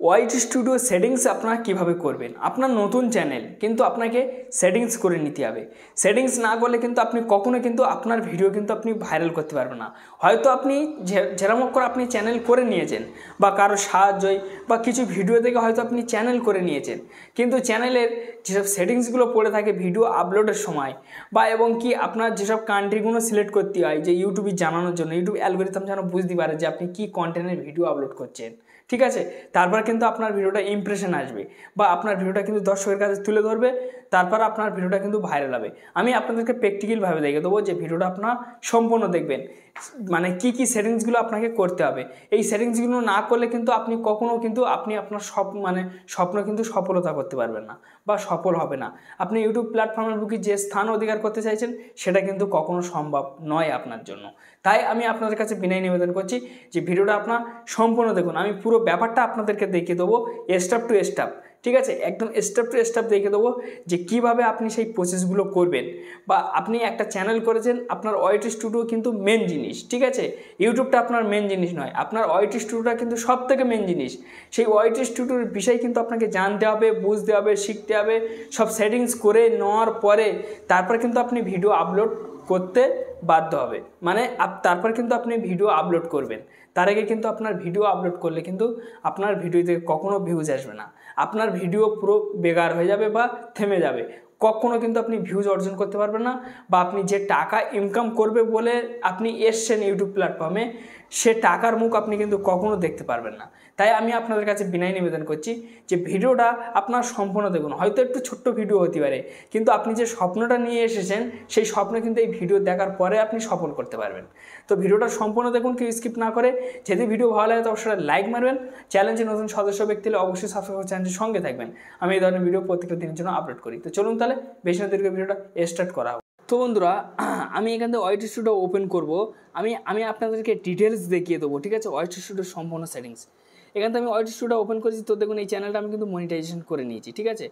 YT studio settings আপনারা কীভাবে করবেন। আপনার নতুন চ্যানেল কিন্তু আপনাকে সেটিংস করে নিতে হবে। সেটিংস না করলে কিন্তু আপনি কখনো কিন্তু আপনার ভিডিও কিন্তু আপনি ভাইরাল করতে পারবেন না। হয়তো আপনি যেরকম করে আপনি চ্যানেল করে নিয়েছেন বা কারো সাহায্যই বা কিছু ভিডিও থেকে হয়তো আপনি চ্যানেল করে নিয়েছেন, কিন্তু চ্যানেলের যেসব সেটিংসগুলো পড়ে থাকে ভিডিও আপলোডের সময় বা এবং কি আপনার যেসব কান্ট্রিগুলো সিলেক্ট করতে হয় যে ইউটিউবে জানানোর জন্য, ইউটিউব অ্যালগরিদম যেন বুঝতে পারে যে আপনি কী কন্টেন্টের ভিডিও আপলোড করছেন, ঠিক আছে। তারপর কিন্তু আপনার ভিডিওটা ইমপ্রেশন আসবে বা আপনার ভিডিওটা কিন্তু দর্শকের কাছে তুলে ধরবে, তারপর আপনার ভিডিওটা কিন্তু ভাইরাল হবে। আমি আপনাদেরকে প্র্যাকটিক্যালভাবে দেখিয়ে দেবো যে ভিডিওটা আপনার সম্পূর্ণ দেখবেন, মানে কি কি সেটিংসগুলো আপনাকে করতে হবে। এই সেটিংসগুলো না করলে কিন্তু আপনি কখনো কিন্তু আপনি আপনার স্বপ্ন কিন্তু সফলতা করতে পারবেন না বা সফল হবে না। আপনি ইউটিউব প্ল্যাটফর্মের বুকে যে স্থান অধিকার করতে চাইছেন সেটা কিন্তু কখনো সম্ভব নয় আপনার জন্য। তাই আমি আপনাদের কাছে বিনয় নিবেদন করছি যে ভিডিওটা আপনার সম্পূর্ণ দেখুন। আমি পুরো ব্যাপারটা আপনাদেরকে দেখিয়ে দেবো স্টেপ টু স্টেপ, ঠিক আছে, একদম স্টেপ টু স্টেপ দেখিয়ে দেবো যে কীভাবে আপনি সেই প্রসেসগুলো করবেন। বা আপনি একটা চ্যানেল করেছেন, আপনার ওয়াইটি স্টুডিও কিন্তু মেন জিনিস, ঠিক আছে। ইউটিউবটা আপনার মেন জিনিস নয়, আপনার ওয়াইটি স্টুডিওটা কিন্তু সব থেকে মেন জিনিস। সেই ওয়াইটি স্টুডিওর বিষয় কিন্তু আপনাকে জানতে হবে, বুঝতে হবে, শিখতে হবে। সব সেটিংস করে নেওয়ার পরে তারপর কিন্তু আপনি ভিডিও আপলোড করতে বাধ্য হবে, মানে তারপর কিন্তু আপনি ভিডিও আপলোড করবেন। তার আগে কিন্তু আপনার ভিডিও আপলোড করলে কিন্তু আপনার ভিডিওতে কখনো ভিউজ আসবে না, আপনার ভিডিও পুরো বেকার হয়ে যাবে বা থেমে যাবে। কখনো কিন্তু আপনি ভিউজ অর্জন করতে পারবেন না বা আপনি যে টাকা ইনকাম করবে বলে আপনি এসছেন ইউটিউব প্ল্যাটফর্মে, সে টাকার মুখ আপনি কিন্তু কখনো দেখতে পারবেন না। তাই আমি আপনাদের কাছে বিনয় নিবেদন করছি যে ভিডিওটা আপনার সম্পূর্ণ দেখুন। হয়তো একটু ছোট্ট ভিডিও হতে পারে, কিন্তু আপনি যে স্বপ্নটা নিয়ে এসেছেন সেই স্বপ্ন কিন্তু এই ভিডিও দেখার পরে আপনি সফল করতে পারবেন। তো ভিডিওটা সম্পূর্ণ দেখুন, কেউ স্কিপ না করে। যদি ভিডিও ভালো লাগে তো অবশ্যই লাইক মারবেন। চ্যানেলের নতুন সদস্য ব্যক্তি হলে অবশ্যই সাবস্ক্রাইব করে চ্যানেলের সঙ্গে থাকবেন। আমি এই ধরনের ভিডিও প্রত্যেকটা দিনের জন্য আপলোড করি। তো চলুন তাহলে বেশি না দীর্ঘ ভিডিওটা স্টার্ট করা হোক। তো বন্ধুরা, আমি এখান থেকে ওয়াইটি স্টুডিও ওপেন করব। আমি আপনাদেরকে ডিটেলস দেখিয়ে দেবো, ঠিক আছে, ওয়াইটি স্টুডিওর সম্পূর্ণ সেটিংস। এখান থেকে আমি ওয়াইটি স্টুডিও ওপেন করেছি। তো দেখুন এই চ্যানেলটা আমি কিন্তু মনিটাইজেশন করে নিয়েছি, ঠিক আছে।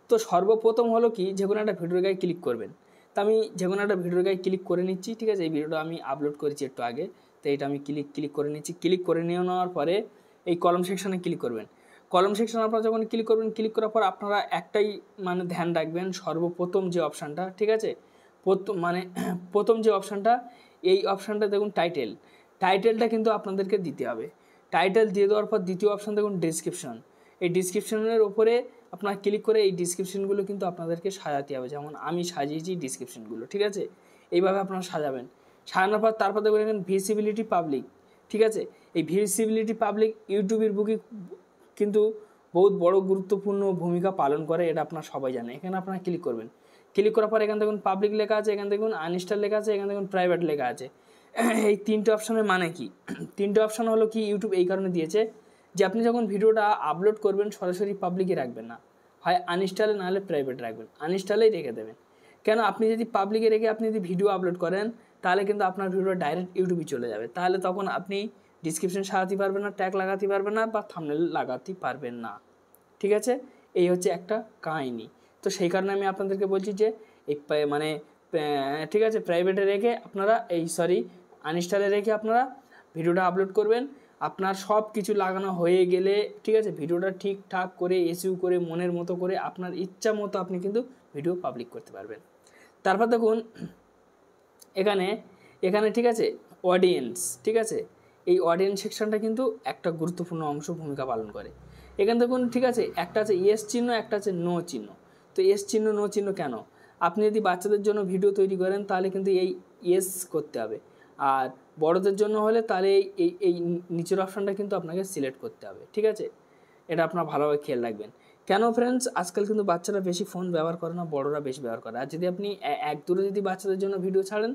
তো সর্বপ্রথম হলো কি, যে কোনো একটা ভিডিওর গায়ে ক্লিক করবেন। তো আমি যে কোনো একটা ভিডিওর গায়ে ক্লিক করে নিচ্ছি, ঠিক আছে। এই ভিডিওটা আমি আপলোড করেছি একটু আগে, তো এটা আমি ক্লিক করে নিচ্ছি। ক্লিক করে নিয়ে নেওয়ার পরে এই কলম সেকশনে ক্লিক করবেন। কলম সেকশন আপনারা যখন ক্লিক করবেন, ক্লিক করার পর আপনারা একটাই ধ্যান রাখবেন, সর্বপ্রথম যে অপশানটা, ঠিক আছে, প্রথম যে অপশানটা, এই অপশানটা দেখুন টাইটেলটা কিন্তু আপনাদেরকে দিতে হবে। টাইটেল দিয়ে দেওয়ার পর দ্বিতীয় অপশান দেখুন ডেসক্রিপশন। এই ডিসক্রিপশনের উপরে আপনারা ক্লিক করে এই ডিসক্রিপশনগুলো কিন্তু আপনাদেরকে সাজাতে হবে, যেমন আমি সাজিয়েছি ডিসক্রিপশনগুলো, ঠিক আছে। এইভাবে আপনারা সাজাবেন। সাজানোর পর তারপর দেখবেন এখানে ভিজিবিলিটি পাবলিক, ঠিক আছে। এই ভিজিবিলিটি পাবলিক ইউটিউবের বুকে কিন্তু বহুত বড় গুরুত্বপূর্ণ ভূমিকা পালন করে, এটা আপনারা সবাই জানেন। এখানে আপনারা ক্লিক করবেন। ক্লিক করার পর এখানে দেখুন পাবলিক লেখা আছে, এখানে দেখুন আনইনস্টল লেখা আছে, এখানে দেখুন প্রাইভেট লেখা আছে। এই তিনটে অপশানের মানে কি? তিনটে অপশান হলো কি, ইউটিউব এই কারণে দিয়েছে যে আপনি যখন ভিডিওটা আপলোড করবেন সরাসরি পাবলিকে রাখবেন না, হয় আনইনস্টলে না হলে প্রাইভেট রাখবেন। আনইনস্টলেই রেখে দেবেন। কেন? আপনি যদি পাবলিকে রেখে আপনি যদি ভিডিও আপলোড করেন তাহলে কিন্তু আপনার ভিডিও ডাইরেক্ট ইউটিউবে চলে যাবে। তাহলে তখন আপনি ডিসক্রিপশন সাজাতে পারবেন না, ট্যাগ লাগাতে পারবেন না বা থাম্বনেল লাগাতে পারবেন না, ঠিক আছে। এই হচ্ছে একটা কাহিনী। তো সেই কারণে আমি আপনাদেরকে বলছি যে এই ঠিক আছে, প্রাইভেটে রেখে আপনারা আনইনস্টলে রেখে আপনারা ভিডিওটা আপলোড করবেন। আপনার সব কিছু লাগানো হয়ে গেলে, ঠিক আছে, ভিডিওটা ঠিকঠাক করে এসইউ করে মনের মতো করে আপনার ইচ্ছা মতো আপনি কিন্তু ভিডিও পাবলিক করতে পারবেন। তারপর দেখুন এখানে ঠিক আছে অডিয়েন্স, ঠিক আছে। এই অডিয়েন্স সেকশনটা কিন্তু একটা গুরুত্বপূর্ণ অংশ ভূমিকা পালন করে। এখানে দেখুন, ঠিক আছে, একটা আছে ইয়েস চিহ্ন, একটা আছে নো চিহ্ন। তো ইয়েস চিহ্ন নো চিহ্ন কেন? আপনি যদি বাচ্চাদের জন্য ভিডিও তৈরি করেন তাহলে কিন্তু এই ইয়েস করতে হবে, আর বড়দের জন্য হলে তাহলে এই নিচের অপশানটা কিন্তু আপনাকে সিলেক্ট করতে হবে, ঠিক আছে। এটা আপনারা ভালোভাবে খেয়াল রাখবেন। কেন ফ্রেন্ডস? আজকাল কিন্তু বাচ্চারা বেশি ফোন ব্যবহার করে না, বড়রা বেশি ব্যবহার করে। আর যদি আপনি এক দূরে যদি বাচ্চাদের জন্য ভিডিও ছাড়েন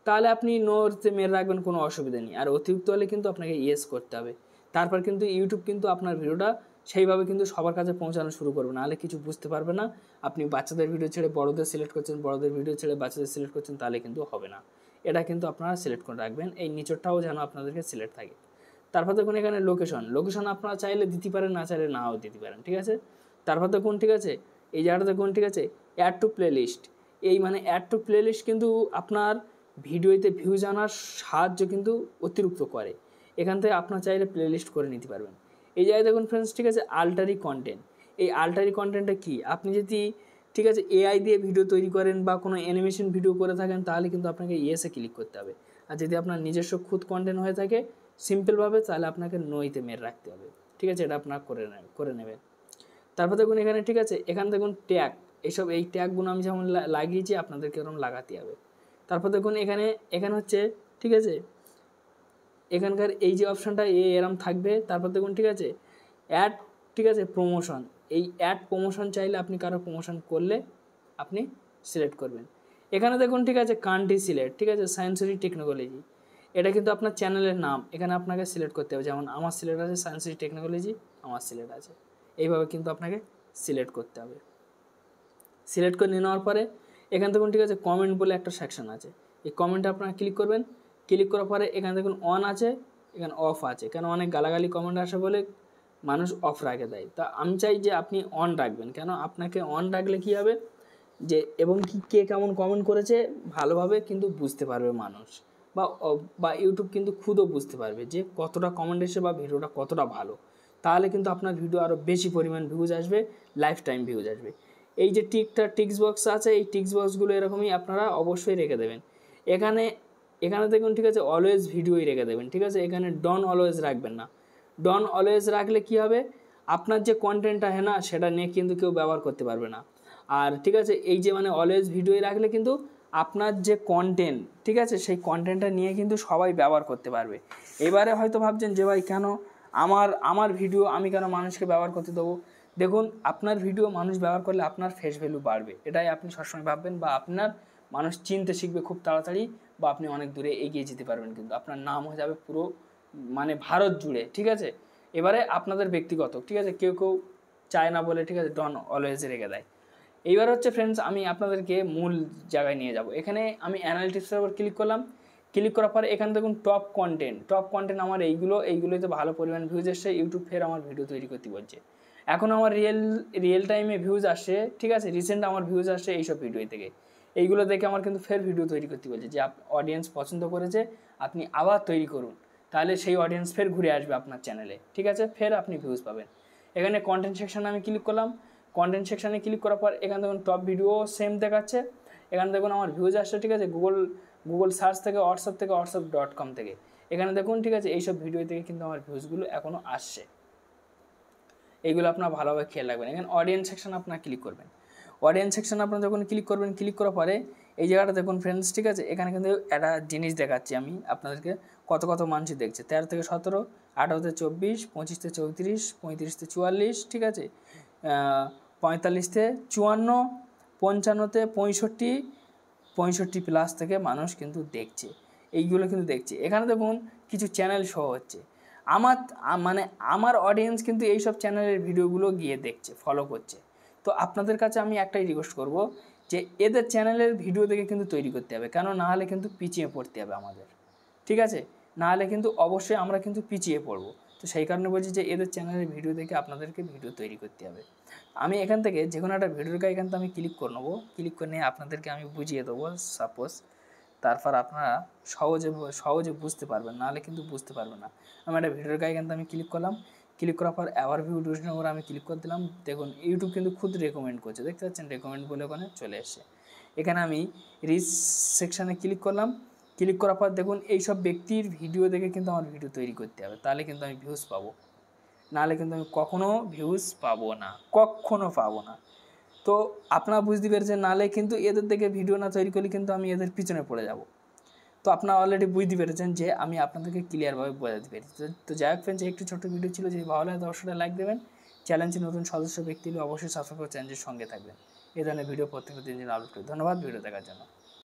তাহলে আপনি নোতে মেরে রাখবেন, কোনো অসুবিধা নেই। আর অতিরিক্ত হলে কিন্তু আপনাকে ইয়েস করতে হবে। তারপর কিন্তু ইউটিউব কিন্তু আপনার ভিডিওটা সেইভাবে কিন্তু সবার কাছে পৌঁছানো শুরু করবে, নাহলে কিছু বুঝতে পারবে না। আপনি বাচ্চাদের ভিডিও ছেড়ে বড়দের সিলেক্ট করছেন, বড়দের ভিডিও ছেড়ে বাচ্চাদের সিলেক্ট করছেন, তাহলে কিন্তু হবে না। এটা কিন্তু আপনারা সিলেক্ট করে রাখবেন, এই নিচরটাও যেন আপনাদেরকে সিলেক্ট থাকে। তারপর দেখুন এখানে লোকেশন আপনারা চাইলে দিতে পারেন, না চাইলে নাও দিতে পারেন, ঠিক আছে। তারপর দেখুন, ঠিক আছে, এই জায়গাটা দেখুন, ঠিক আছে, অ্যাড টু প্লেলিস্ট। এই অ্যাড টু প্লেলিস্ট কিন্তু আপনার ভিডিওতে ভিউজ আনার সাহায্য কিন্তু অতিরিক্ত করে। এখান থেকে আপনার চাইলে প্লেলিস্ট করে নিতে পারবেন। এই জায়গায় দেখুন ফ্রেন্ডস, ঠিক আছে, আল্টারি কন্টেন্ট। এই আল্টারি কন্টেন্টটা কি, আপনি যদি ঠিক আছে এআই দিয়ে ভিডিও তৈরি করেন বা কোনো অ্যানিমেশন ভিডিও করে থাকেন, তাহলে কিন্তু আপনাকে ইয়েসে ক্লিক করতে হবে। আর যদি আপনার নিজস্ব খুদ কন্টেন্ট হয়ে থাকে সিম্পলভাবে, তাহলে আপনাকে নোইতে মেরে রাখতে হবে। ঠিক আছে, এটা আপনার করে নেবেন। তারপর দেখুন এখানে, ঠিক আছে, এখানে দেখুন ট্যাগ, এই ট্যাগগুলো আমি যেমন লাগিয়েছি আপনাদেরকে এরকম লাগাতে হবে। তারপর দেখুন এখানে হচ্ছে, ঠিক আছে, এখানকার এই যে অপশানটা এরম থাকবে। তারপর দেখুন, ঠিক আছে, অ্যাড, ঠিক আছে, প্রমোশন। এই অ্যাড প্রমোশন চাইলে আপনি কারো প্রমোশন করলে আপনি সিলেক্ট করবেন। এখানে দেখুন, ঠিক আছে, কান্ট্রি সিলেক্ট, ঠিক আছে, সায়েন্সিফিক টেকনোলজি, এটা কিন্তু আপনার চ্যানেলের নাম এখানে আপনাকে সিলেক্ট করতে হবে। যেমন আমার সিলেক্ট আছে সায়েন্সিফিক টেকনোলজি, আমার সিলেক্ট আছে, এইভাবে কিন্তু আপনাকে সিলেক্ট করতে হবে। সিলেক্ট করে নেওয়ার পরে এখানে দেখুন, ঠিক আছে, কমেন্ট বলে একটা সেকশন আছে, এই কমেন্টে আপনারা ক্লিক করবেন। ক্লিক করার পরে এখানে দেখুন অন আছে, এখানে অফ আছে, কেন অনেক গালাগালি কমেন্ট আসে বলে মানুষ অফ রাখে দেয়। তা আমি চাই যে আপনি অন রাখবেন, কেন আপনাকে অন রাখলে কী হবে যে, এবং কি কে কেমন কমেন্ট করেছে ভালোভাবে কিন্তু বুঝতে পারবে মানুষ, বা ইউটিউব কিন্তু খুদও বুঝতে পারবে যে কতটা কমেন্ট এসে বা ভিডিওটা কতটা ভালো। তাহলে কিন্তু আপনার ভিডিও আরও বেশি পরিমাণ ভিউজ আসবে, লাইফ টাইম ভিউজ আসবে। এই যে টিক্স বক্স আছে, এই টিক্স বক্সগুলো এরকমই আপনারা অবশ্যই রেখে দেবেন। এখানে দেখুন, ঠিক আছে, অলওয়েজ ভিডিওই রেখে দেবেন। ঠিক আছে, এখানে ডন অলওয়েজ রাখবেন না। ডন অলওয়েজ রাখলে কী হবে, আপনার যে কন্টেন্টটা না সেটা নিয়ে কিন্তু কেউ ব্যবহার করতে পারবে না। আর ঠিক আছে, এই যে অলওয়েজ ভিডিওই রাখলে কিন্তু আপনার যে কন্টেন্ট, ঠিক আছে, সেই কন্টেন্টটা নিয়ে কিন্তু সবাই ব্যবহার করতে পারবে। এবারে হয়তো ভাবছেন যে ভাই কেন আমার ভিডিও আমি কেন মানুষকে ব্যবহার করতে দেবো। দেখুন, আপনার ভিডিও মানুষ ব্যবহার করলে আপনার ফেস ভ্যালু বাড়বে, এটাই আপনি সবসময় ভাববেন, বা আপনার মানুষ চিনতে শিখবে খুব তাড়াতাড়ি, বা আপনি অনেক দূরে এগিয়ে যেতে পারবেন, কিন্তু আপনার নাম হয়ে যাবে পুরো ভারত জুড়ে। ঠিক আছে, এবারে আপনাদের ব্যক্তিগত, ঠিক আছে, কেউ চায় না বলে, ঠিক আছে, ডন অলওয়েজ রেখে দেয়। এইবার হচ্ছে ফ্রেন্ডস, আমি আপনাদেরকে মূল জায়গায় নিয়ে যাব। এখানে আমি অ্যানালিটিক্সের উপর ক্লিক করলাম। ক্লিক করার পরে এখানে দেখুন টপ কন্টেন্ট আমার এইগুলোতে ভালো পরিমাণ ভিউজ এসছে। ইউটিউব ফের আমার ভিডিও তৈরি করতে বলছে। এখন আমার রিয়েল টাইমে ভিউজ আসে, ঠিক আছে, রিসেন্ট আমার ভিউজ আসে এইসব ভিডিও থেকে। এইগুলো দেখে আমার কিন্তু ফের ভিডিও তৈরি করতে বলছে যে অডিয়েন্স পছন্দ করেছে, আপনি আবার তৈরি করুন, তাহলে সেই অডিয়েন্স ফের ঘুরে আসবে আপনার চ্যানেলে। ঠিক আছে, ফের আপনি ভিউজ পাবেন। এখানে কন্টেন্ট সেকশানে আমি ক্লিক করলাম। কন্টেন্ট সেকশানে ক্লিক করার পর এখানে দেখুন টপ ভিডিও সেম দেখাচ্ছে। এখানে দেখুন আমার ভিউজ আসছে, ঠিক আছে, গুগল সার্চ থেকে, হোয়াটসঅ্যাপ.com থেকে। এখানে দেখুন, ঠিক আছে, এইসব ভিডিও থেকে কিন্তু আমার ভিউজগুলো এখনও আসছে। এইগুলো আপনার ভালোভাবে খেয়াল রাখবেন। এখানে অডিয়েন্স সেকশানে আপনার ক্লিক করবেন। অডিয়েন্স সেকশানে আপনার যখন ক্লিক করবেন, ক্লিক করার পরে এই জায়গাটা দেখুন ফ্রেন্ডস, ঠিক আছে, এখানে কিন্তু একটা জিনিস দেখাচ্ছি আমি আপনাদেরকে, কত মানুষ দেখছে। 13 থেকে 17, 18 থেকে 24, 25 থেকে 34, 35 থেকে 44, ঠিক আছে, 45 থেকে 54, 55 থেকে 65 প্লাস থেকে মানুষ কিন্তু দেখছে, এইগুলো কিন্তু দেখছে। এখানে দেখুন কিছু চ্যানেল শো হচ্ছে। আমার অডিয়েন্স কিন্তু এইসব চ্যানেলের ভিডিওগুলো গিয়ে দেখছে, ফলো করছে। তো আপনাদের কাছে আমি একটাই রিকোয়েস্ট করব যে এদের চ্যানেলের ভিডিও দেখে কিন্তু তৈরি করতে হবে, কেন না হলে কিন্তু পিছিয়ে পড়তে হবে আমাদের। ঠিক আছে, না হলে কিন্তু অবশ্যই আমরা কিন্তু পিছিয়ে পড়বো। তো সেই কারণে বলছি যে এদের চ্যানেলের ভিডিও দেখে আপনাদেরকে ভিডিও তৈরি করতে হবে। আমি এখান থেকে যে কোনো একটা ভিডিওর গায়ে এখান থেকে আমি ক্লিক করে নেবো। ক্লিক করে নিয়ে আপনাদেরকে আমি বুঝিয়ে দেবো সাপোজ, তারপর আপনারা সহজে বুঝতে পারবেন, নাহলে কিন্তু বুঝতে পারবেন না। আমি একটা ভিডিওর গায়ে এখান থেকে আমি ক্লিক করলাম। ক্লিক করার পর আবার ভিউ ডিউরেশনের উপর আমি ক্লিক করে দিলাম। দেখুন ইউটিউব কিন্তু খুদ রেকমেন্ড করছে, দেখতে পাচ্ছেন, রেকমেন্ড বলে ওখানে চলে এসছে। এখানে আমি রিচ সেকশানে ক্লিক করলাম। ক্লিক করার পর দেখুন এইসব ব্যক্তির ভিডিও দেখে কিন্তু আমার ভিডিও তৈরি করতে হবে, তাহলে কিন্তু আমি ভিউজ পাবো, নাহলে কিন্তু আমি কখনও ভিউজ পাবো না। তো আপনারা বুঝতে পেরেছেন, নাহলে কিন্তু এদের দেখে ভিডিও না তৈরি করলে কিন্তু আমি এদের পিছনে পড়ে যাব। তো আপনারা অলরেডি বুঝতে পেরেছেন যে আমি আপনাদেরকে ক্লিয়ারভাবে বোঝাতে পেরেছি। তো যাই হোক ফ্রেন্ডস, একটু ছোটো ভিডিও ছিল, যদি ভালো লাগে অবশ্যই লাইক দেবেন। চ্যানেলটি নতুন সদস্য ব্যক্তি হলে অবশ্যই সাবস্ক্রাইব করে চ্যানেলটির সঙ্গে থাকবেন। এই ধরনের ভিডিও প্রত্যেকটা দিন আপলোড করি। ধন্যবাদ ভিডিও দেখার জন্য।